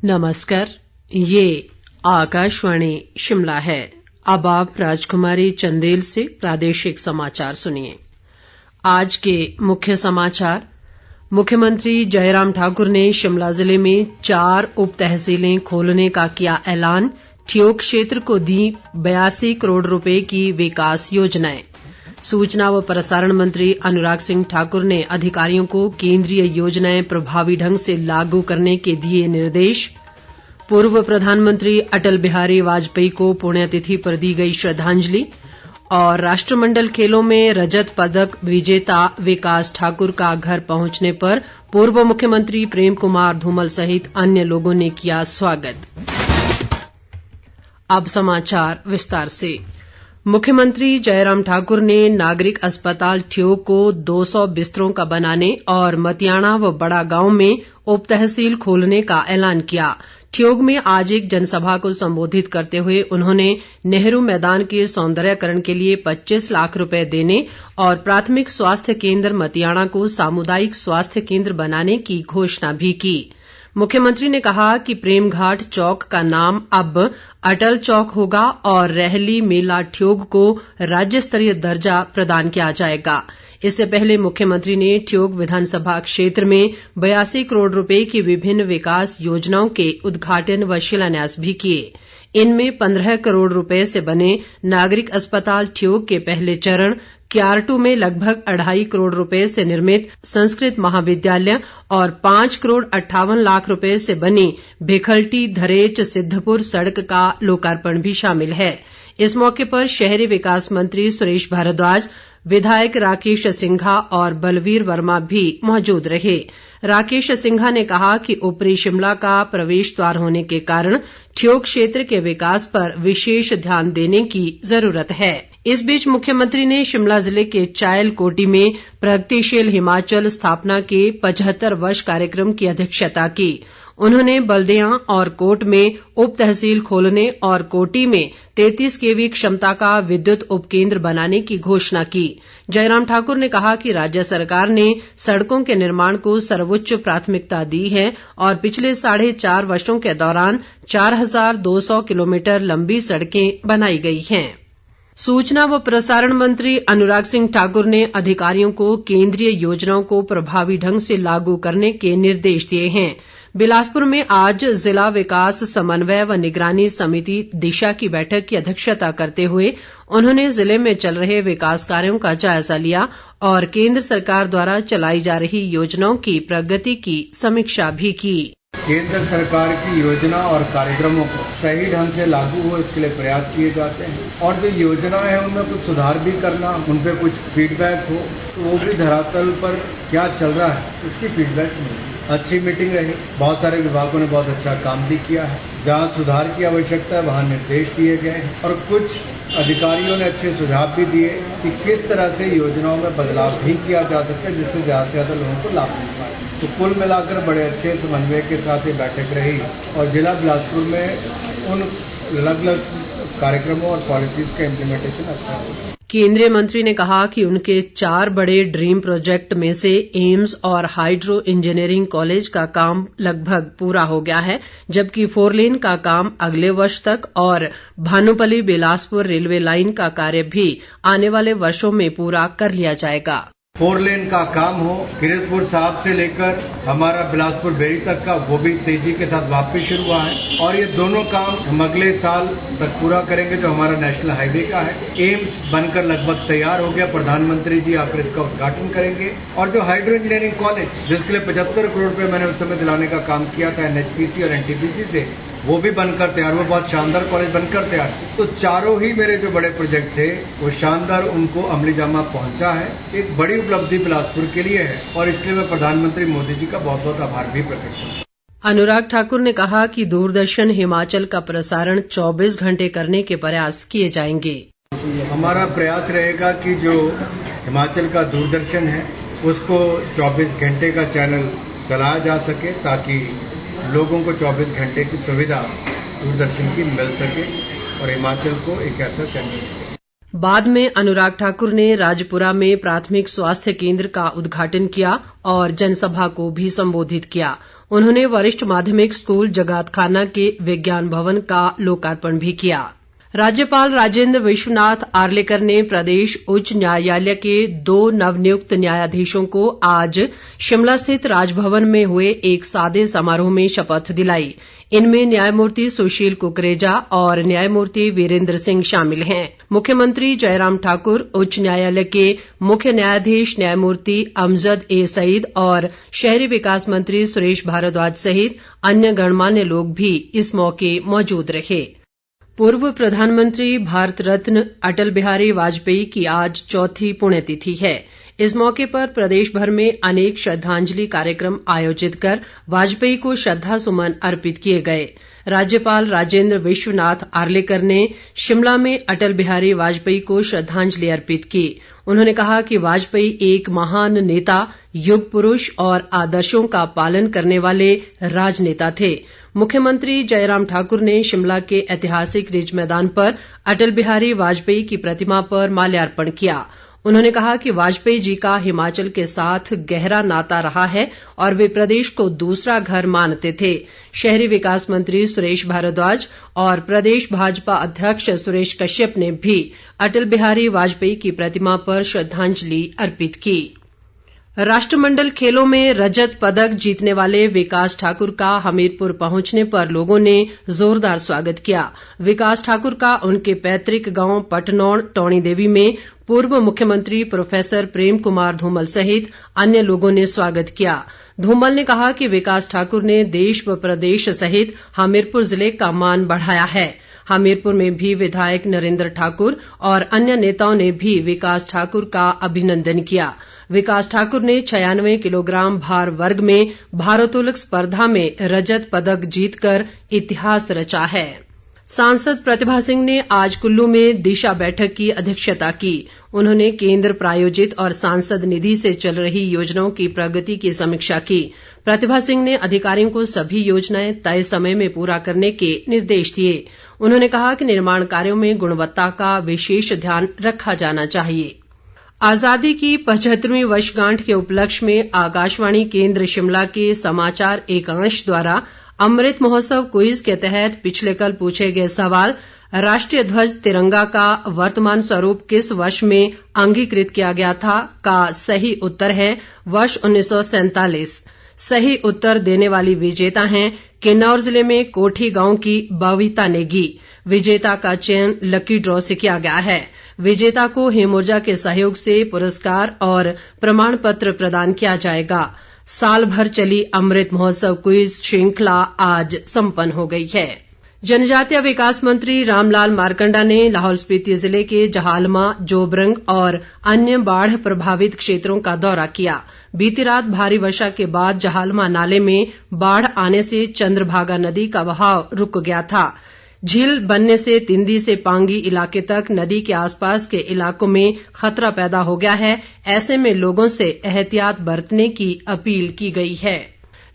नमस्कार, ये आकाशवाणी शिमला है। अब आप राजकुमारी चंदेल से प्रादेशिक समाचार सुनिए। आज के मुख्य समाचार। मुख्यमंत्री जयराम ठाकुर ने शिमला जिले में 4 उप तहसीलें खोलने का किया ऐलान। ठियोग क्षेत्र को दी 82 करोड़ रुपए की विकास योजनाएं। सूचना व प्रसारण मंत्री अनुराग सिंह ठाकुर ने अधिकारियों को केंद्रीय योजनाएं प्रभावी ढंग से लागू करने के दिए निर्देश। पूर्व प्रधानमंत्री अटल बिहारी वाजपेयी को पुण्यतिथि पर दी गई श्रद्धांजलि। और राष्ट्रमंडल खेलों में रजत पदक विजेता विकास ठाकुर का घर पहुंचने पर पूर्व मुख्यमंत्री प्रेम कुमार धूमल सहित अन्य लोगों ने किया स्वागत। अब समाचार विस्तार से। मुख्यमंत्री जयराम ठाकुर ने नागरिक अस्पताल ठियोग को 200 बिस्तरों का बनाने और मतियाना व बड़ा गांव में उप तहसील खोलने का ऐलान किया। ठियोग में आज एक जनसभा को संबोधित करते हुए उन्होंने नेहरू मैदान के सौंदर्यकरण के लिए 25 लाख रुपए देने और प्राथमिक स्वास्थ्य केंद्र मतियाना को सामुदायिक स्वास्थ्य केंद्र बनाने की घोषणा भी की। मुख्यमंत्री ने कहा कि प्रेमघाट चौक का नाम अब अटल चौक होगा और रहली मेला ठियोग को राज्य स्तरीय दर्जा प्रदान किया जाएगा। इससे पहले मुख्यमंत्री ने ठियोग विधानसभा क्षेत्र में 82 करोड़ रुपए की विभिन्न विकास योजनाओं के उद्घाटन व शिलान्यास भी किए। इनमें 15 करोड़ रुपए से बने नागरिक अस्पताल ठियोग के पहले चरण, क्यारटू में लगभग 2.5 करोड़ रुपए से निर्मित संस्कृत महाविद्यालय और 5 करोड़ 58 लाख रुपए से बनी भिखलटी धरेच सिद्धपुर सड़क का लोकार्पण भी शामिल है। इस मौके पर शहरी विकास मंत्री सुरेश भारद्वाज, विधायक राकेश सिंघा और बलवीर वर्मा भी मौजूद रहे। राकेश सिंघा ने कहा कि ऊपरी शिमला का प्रवेश द्वार होने के कारण ठियोग क्षेत्र के विकास पर विशेष ध्यान देने की जरूरत है। इस बीच मुख्यमंत्री ने शिमला जिले के चायल कोटी में प्रगतिशील हिमाचल स्थापना के 75 वर्ष कार्यक्रम की अध्यक्षता की। उन्होंने बल्दियां और कोट में उप तहसील खोलने और कोटी में 33 केवी क्षमता का विद्युत उपकेंद्र बनाने की घोषणा की। जयराम ठाकुर ने कहा कि राज्य सरकार ने सड़कों के निर्माण को सर्वोच्च प्राथमिकता दी है और पिछले 4.5 वर्षों के दौरान 4200 किलोमीटर लंबी सड़कें बनाई गई हैं। सूचना व प्रसारण मंत्री अनुराग सिंह ठाकुर ने अधिकारियों को केंद्रीय योजनाओं को प्रभावी ढंग से लागू करने के निर्देश दिए हैं। बिलासपुर में आज जिला विकास समन्वय व निगरानी समिति दिशा की बैठक की अध्यक्षता करते हुए उन्होंने जिले में चल रहे विकास कार्यों का जायजा लिया और केंद्र सरकार द्वारा चलाई जा रही योजनाओं की प्रगति की समीक्षा भी की। केंद्र सरकार की योजना और कार्यक्रमों को सही ढंग से लागू हो, इसके लिए प्रयास किए जाते हैं और जो योजना है उनमें कुछ सुधार भी करना, उन पे कुछ फीडबैक हो तो वो भी धरातल पर क्या चल रहा है उसकी फीडबैक मिले। अच्छी मीटिंग रही, बहुत सारे विभागों ने बहुत अच्छा काम भी किया है। जहां सुधार की आवश्यकता है वहां निर्देश दिए गए हैं और कुछ अधिकारियों ने अच्छे सुझाव भी दिए कि किस तरह से योजनाओं में बदलाव भी किया जा सकता है जिससे ज्यादा से ज्यादा लोगों को लाभ मिल पाए। तो कुल मिलाकर बड़े अच्छे समन्वय के साथ ये बैठक रही और जिला बिलासपुर में उन अलग अलग कार्यक्रमों और पॉलिसीज का इम्प्लीमेंटेशन अच्छा हो। केंद्रीय मंत्री ने कहा कि उनके 4 बड़े ड्रीम प्रोजेक्ट में से एम्स और हाइड्रो इंजीनियरिंग कॉलेज का काम लगभग पूरा हो गया है, जबकि 4 लेन का काम अगले वर्ष तक और भानुपल्ली बिलासपुर रेलवे लाइन का कार्य भी आने वाले वर्षों में पूरा कर लिया जाएगा। 4 लेन का काम हो, किरतपुर साहब से लेकर हमारा बिलासपुर बेरी तक का, वो भी तेजी के साथ वापस शुरू हुआ है और ये दोनों काम हम अगले साल तक पूरा करेंगे जो हमारा नेशनल हाईवे का है। एम्स बनकर लगभग तैयार हो गया, प्रधानमंत्री जी आकर इसका उद्घाटन करेंगे और जो हाइड्रो इंजीनियरिंग कॉलेज जिसके लिए 75 करोड़ रुपए मैंने उस समय दिलाने का काम किया था एनएचपीसी और एनटीपीसी से, वो भी बनकर तैयार हुआ, बहुत शानदार कॉलेज बनकर तैयार। तो चारों ही मेरे जो बड़े प्रोजेक्ट थे वो शानदार उनको अमली जामा पहुंचा है। एक बड़ी उपलब्धि बिलासपुर के लिए है और इसलिए मैं प्रधानमंत्री मोदी जी का बहुत बहुत आभार भी प्रकट करता हूं। अनुराग ठाकुर ने कहा कि दूरदर्शन हिमाचल का प्रसारण 24 घंटे करने के प्रयास किए जाएंगे। हमारा प्रयास रहेगा कि जो हिमाचल का दूरदर्शन है उसको 24 घंटे का चैनल चलाया जा सके ताकि लोगों को 24 घंटे की सुविधा दूरदर्शन की मिल सके और हिमाचल को एक ऐसा चैनल। बाद में अनुराग ठाकुर ने राजपुरा में प्राथमिक स्वास्थ्य केंद्र का उद्घाटन किया और जनसभा को भी संबोधित किया। उन्होंने वरिष्ठ माध्यमिक स्कूल जगातखाना के विज्ञान भवन का लोकार्पण भी किया। राज्यपाल राजेंद्र विश्वनाथ आर्लेकर ने प्रदेश उच्च न्यायालय के 2 नवनियुक्त न्यायाधीशों को आज शिमला स्थित राजभवन में हुए एक सादे समारोह में शपथ दिलाई। इनमें न्यायमूर्ति सुशील कुकरेजा और न्यायमूर्ति वीरेंद्र सिंह शामिल हैं। मुख्यमंत्री जयराम ठाकुर, उच्च न्यायालय के मुख्य न्यायाधीश न्यायमूर्ति अमजद ए सईद और शहरी विकास मंत्री सुरेश भारद्वाज सहित अन्य गणमान्य लोग भी इस मौके मौजूद रहे। पूर्व प्रधानमंत्री भारत रत्न अटल बिहारी वाजपेयी की आज 4थी पुण्यतिथि है। इस मौके पर प्रदेश भर में अनेक श्रद्धांजलि कार्यक्रम आयोजित कर वाजपेयी को श्रद्धा सुमन अर्पित किए गए। राज्यपाल राजेंद्र विश्वनाथ आर्लेकर ने शिमला में अटल बिहारी वाजपेयी को श्रद्धांजलि अर्पित की। उन्होंने कहा कि वाजपेयी एक महान नेता, युग पुरुष और आदर्शों का पालन करने वाले राजनेता थे। मुख्यमंत्री जयराम ठाकुर ने शिमला के ऐतिहासिक रिज मैदान पर अटल बिहारी वाजपेयी की प्रतिमा पर माल्यार्पण किया। उन्होंने कहा कि वाजपेयी जी का हिमाचल के साथ गहरा नाता रहा है और वे प्रदेश को दूसरा घर मानते थे। शहरी विकास मंत्री सुरेश भारद्वाज और प्रदेश भाजपा अध्यक्ष सुरेश कश्यप ने भी अटल बिहारी वाजपेयी की प्रतिमा पर श्रद्धांजलि अर्पित की। राष्ट्रमंडल खेलों में रजत पदक जीतने वाले विकास ठाकुर का हमीरपुर पहुंचने पर लोगों ने जोरदार स्वागत किया। विकास ठाकुर का उनके पैतृक गांव पटनौण टौणी देवी में पूर्व मुख्यमंत्री प्रोफेसर प्रेम कुमार धूमल सहित अन्य लोगों ने स्वागत किया। धूमल ने कहा कि विकास ठाकुर ने देश व प्रदेश सहित हमीरपुर जिले का मान बढ़ाया है। हमीरपुर में भी विधायक नरेंद्र ठाकुर और अन्य नेताओं ने भी विकास ठाकुर का अभिनंदन किया। विकास ठाकुर ने 96 किलोग्राम भार वर्ग में भारोत्तोलक स्पर्धा में रजत पदक जीतकर इतिहास रचा है। सांसद प्रतिभा सिंह ने आज कुल्लू में दिशा बैठक की अध्यक्षता की। उन्होंने केंद्र प्रायोजित और सांसद निधि से चल रही योजनाओं की प्रगति की समीक्षा की। प्रतिभा सिंह ने अधिकारियों को सभी योजनाएं तय समय में पूरा करने के निर्देश दिए। उन्होंने कहा कि निर्माण कार्यों में गुणवत्ता का विशेष ध्यान रखा जाना चाहिए। आजादी की 75वीं वर्षगांठ के उपलक्ष्य में आकाशवाणी केंद्र शिमला के समाचार एकांश द्वारा अमृत महोत्सव क्विज के तहत पिछले कल पूछे गए सवाल राष्ट्रीय ध्वज तिरंगा का वर्तमान स्वरूप किस वर्ष में अंगीकृत किया गया था का सही उत्तर है वर्ष 1947। सही उत्तर देने वाली विजेता हैं किन्नौर जिले में कोठी गांव की बविता नेगी। विजेता का चयन लकी ड्रॉ से किया गया है। विजेता को हिमऊर्जा के सहयोग से पुरस्कार और प्रमाण पत्र प्रदान किया जाएगा। साल भर चली अमृत महोत्सव क्विज श्रृंखला आज संपन्न हो गई है। जनजातीय विकास मंत्री रामलाल मारकंडा ने लाहौल स्पीति जिले के जहालमा, जोबरंग और अन्य बाढ़ प्रभावित क्षेत्रों का दौरा किया। बीती रात भारी वर्षा के बाद जहालमा नाले में बाढ़ आने से चंद्रभागा नदी का बहाव रुक गया था। झील बनने से तिंदी से पांगी इलाके तक नदी के आसपास के इलाकों में खतरा पैदा हो गया है। ऐसे में लोगों से एहतियात बरतने की अपील की गई है।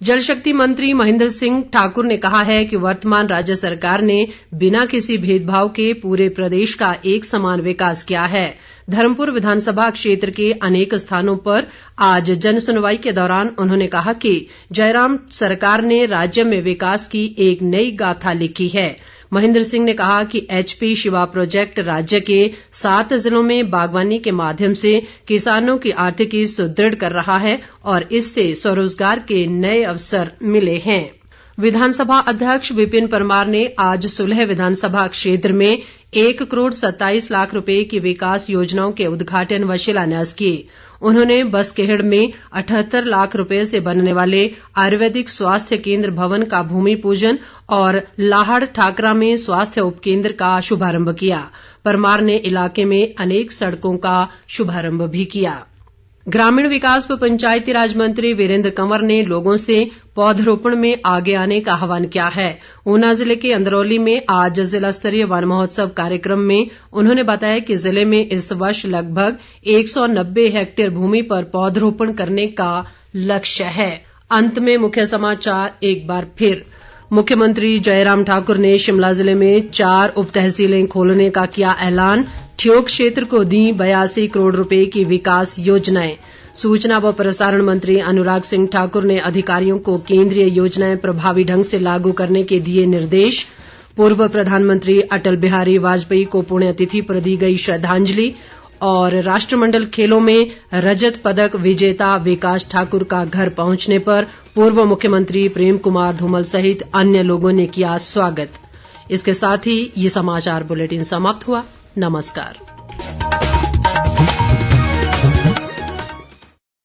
जल शक्ति मंत्री महेंद्र सिंह ठाकुर ने कहा है कि वर्तमान राज्य सरकार ने बिना किसी भेदभाव के पूरे प्रदेश का एक समान विकास किया है। धर्मपुर विधानसभा क्षेत्र के अनेक स्थानों पर आज जनसुनवाई के दौरान उन्होंने कहा कि जयराम सरकार ने राज्य में विकास की एक नई गाथा लिखी है। महेंद्र सिंह ने कहा कि एचपी शिवा प्रोजेक्ट राज्य के 7 जिलों में बागवानी के माध्यम से किसानों की आर्थिकी सुदृढ़ कर रहा है और इससे स्वरोजगार के नए अवसर मिले हैं। विधानसभा अध्यक्ष विपिन परमार ने आज सुलह विधानसभा क्षेत्र में 1 करोड़ 27 लाख रुपए की विकास योजनाओं के उद्घाटन व शिलान्यास किए। उन्होंने बसकेहड़ में 78 लाख रुपए से बनने वाले आयुर्वेदिक स्वास्थ्य केंद्र भवन का भूमि पूजन और लाहड़ ठाकरा में स्वास्थ्य उपकेंद्र का शुभारंभ किया। परमार ने इलाके में अनेक सड़कों का शुभारंभ भी किया। ग्रामीण विकास व पंचायती राज मंत्री वीरेंद्र कंवर ने लोगों से पौधरोपण में आगे आने का आह्वान किया है। ऊना जिले के अंदरौली में आज जिला स्तरीय वन महोत्सव कार्यक्रम में उन्होंने बताया कि जिले में इस वर्ष लगभग 190 हेक्टेयर भूमि पर पौधरोपण करने का लक्ष्य है। अंत में मुख्य समाचार एक बार फिर। मुख्यमंत्री जयराम ठाकुर ने शिमला जिले में 4 उप तहसीलें खोलने का किया ऐलान। ठियोग क्षेत्र को दी 82 करोड़ रुपए की विकास योजनाएं। सूचना व प्रसारण मंत्री अनुराग सिंह ठाकुर ने अधिकारियों को केंद्रीय योजनाएं प्रभावी ढंग से लागू करने के दिए निर्देश। पूर्व प्रधानमंत्री अटल बिहारी वाजपेयी को पुण्यतिथि पर दी गई श्रद्धांजलि। और राष्ट्रमंडल खेलों में रजत पदक विजेता विकास ठाकुर का घर पहुंचने पर पूर्व मुख्यमंत्री प्रेम कुमार धूमल सहित अन्य लोगों ने किया स्वागत। इसके साथ ही ये समाचार बुलेटिन समाप्त हुआ। नमस्कार।